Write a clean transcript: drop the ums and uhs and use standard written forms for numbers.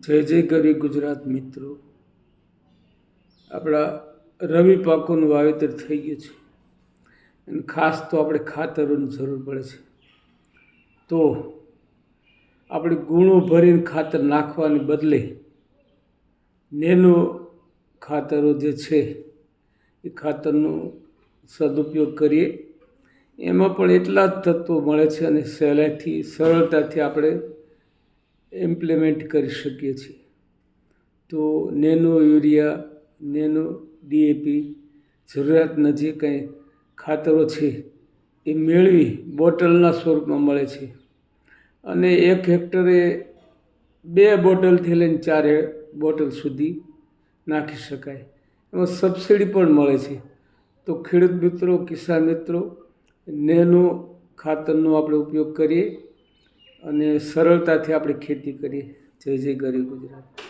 જય જય ગરી ગુજરાત મિત્રો, આપણા રવિ પાકોનું વાવેતર થઈ ગયું છે અને ખાસ તો આપણે ખાતરોની જરૂર પડે છે. તો આપણે ગુણો ભરીને ખાતર નાખવાને બદલે નેનો ખાતરો જે છે એ ખાતરનો સદુપયોગ કરીએ. એમાં પણ એટલા જ તત્વો મળે છે અને સહેલાઈથી સરળતાથી આપણે ઇમ્પ્લિમેન્ટ કરી શકીએ છીએ. તો નેનો યુરિયા, નેનો DAP જરૂરિયાતના જે કંઈ ખાતરો છે એ મેળવી બોટલના સ્વરૂપમાં મળે છે અને 1 હેક્ટરે 2 બોટલથી લઈને 4 બોટલ સુધી નાખી શકાય. એમાં સબસિડી પણ મળે છે. તો ખેડૂત મિત્રો, કિસાન મિત્રો, નેનો ખાતરનો આપણે ઉપયોગ કરીએ અને સરળતાથી આપણે ખેતી કરીએ. જય જય ગરી ગુજરાત.